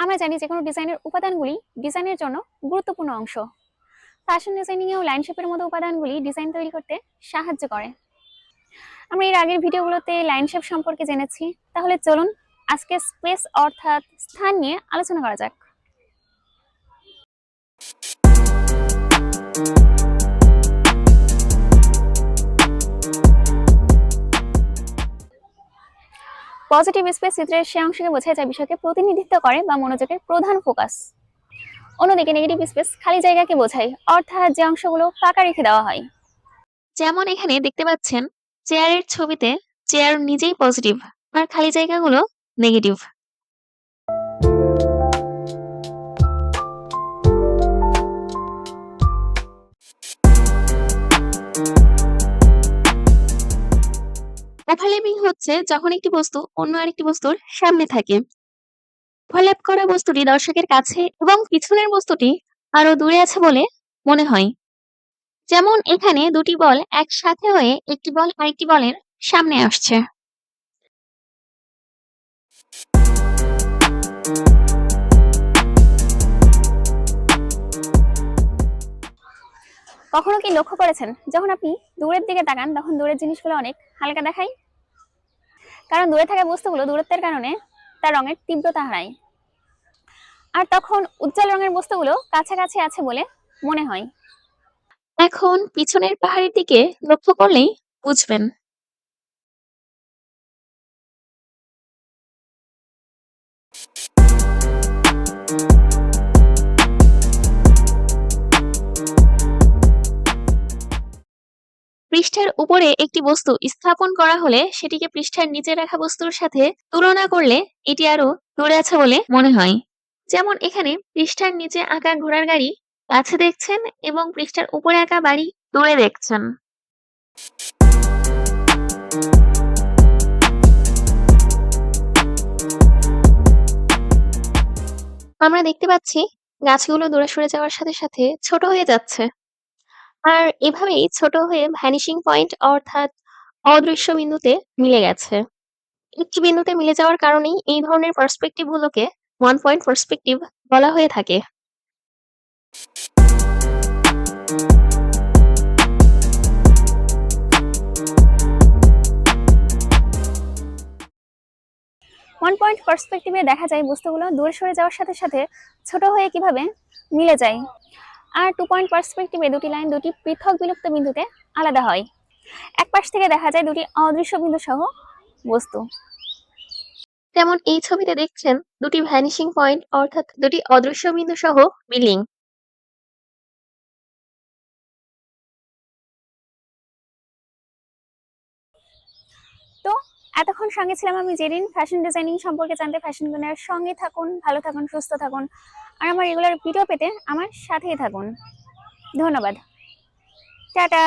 আমরা জানি যে কোনো ডিজাইনের উপাদানগুলি ডিজাইনের জন্য গুরুত্বপূর্ণ অংশ। ফ্যাশন ডিজাইনিং এও লাইন শেপের মতো উপাদানগুলি ডিজাইন তৈরি করতে সাহায্য করে। আমরা এর আগের ভিডিওগুলোতে লাইন শেপ সম্পর্কে জেনেছি, তাহলে চলুন আজকে স্পেস অর্থাৎ স্থান নিয়ে আলোচনা করা যাক। পজিটিভ স্পেস চিত্রের সে অংশকে বোঝায় যা বিষয়কে প্রতিনিধিত্ব করে বা মনোযোগের প্রধান ফোকাস। অন্যদিকে নেগেটিভ স্পেস খালি জায়গাকে বোঝায়, অর্থাৎ যে অংশগুলো ফাঁকা রেখে দেওয়া হয়। যেমন এখানে দেখতে পাচ্ছেন চেয়ারের ছবিতে চেয়ার নিজেই পজিটিভ আর খালি জায়গাগুলো নেগেটিভ। ওভারল্যাপিং হচ্ছে যখন একটি বস্তু অন্য আরেকটি বস্তুর সামনে থাকে। ওভারল্যাপ করা বস্তুটি দর্শকের কাছে এবং পিছনের বস্তুটি আরো দূরে আছে বলে মনে হয়। যেমন এখানে দুটি বল একসাথে হয়ে একটি বল আরেকটি বলের সামনে আসছে। কখনো কি লক্ষ্য করেছেন যখন আপনি দূরের দিকে তাকান তখন দূরের জিনিসগুলো অনেক হালকা দেখায়? কারণ দূরে থাকা বস্তুগুলো দূরত্বের কারণে তার রঙের তীব্রতা হারায়, আর তখন উজ্জ্বল রঙের বস্তুগুলো কাছাকাছি আছে বলে মনে হয়। এখন পিছনের পাহাড়ের দিকে লক্ষ্য করলেই বুঝবেন। পৃষ্ঠের উপরে একটি বস্তু স্থাপন করা হলে সেটিকে পৃষ্ঠের নিচে রাখা বস্তুর সাথে তুলনা করলে এটি আরো দূরে আছে বলে মনে হয়। যেমন এখানে পৃষ্ঠার নিচে আঁকা ঘোড়ার গাড়ি কাছে দেখছেন এবং পৃষ্ঠার উপরে আঁকা বাড়ি দূরে দেখছেন। আমরা দেখতে পাচ্ছি গাছগুলো দূরে সরে যাওয়ার সাথে সাথে ছোট হয়ে যাচ্ছে, আর এভাবেই ছোট হয়ে ভ্যানিশিং পয়েন্ট অর্থাৎ অদৃশ্য বিন্দুতে মিলে গেছে। একটি বিন্দুতে মিলে যাওয়ার কারণেই এই ধরনের পার্সপেক্টিভ গুলোকে ওয়ান পয়েন্ট পার্সপেক্টিভ বলা হয়ে থাকে। ওয়ান পয়েন্ট পার্সপেক্টিভে দেখা যায় বস্তুগুলো দূরে সরে যাওয়ার সাথে সাথে ছোট হয়ে কিভাবে মিলে যায়। আর 2 পয়েন্ট পার্সপেক্টিভে দুটি লাইন দুটি পৃথক বিলুপ্ত বিন্দুতে আলাদা হয়। এক পাশ থেকে দেখা যায় দুটি অদৃশ্য বিন্দু সহ বস্তু। যেমন এই ছবিতে দেখছেন দুটি ভ্যানিশিং পয়েন্ট অর্থাৎ দুটি অদৃশ্য বিন্দু সহ বিল্ডিং। তো এতক্ষণ সঙ্গে ছিলাম আমি জেরিন। ফ্যাশন ডিজাইনিং সম্পর্কে জানতে ফ্যাশন গুণের সঙ্গে থাকুন, ভালো থাকুন, সুস্থ থাকুন, আর আমার রেগুলার ভিডিও পেতে আমার সাথেই থাকুন। ধন্যবাদ, টাটা।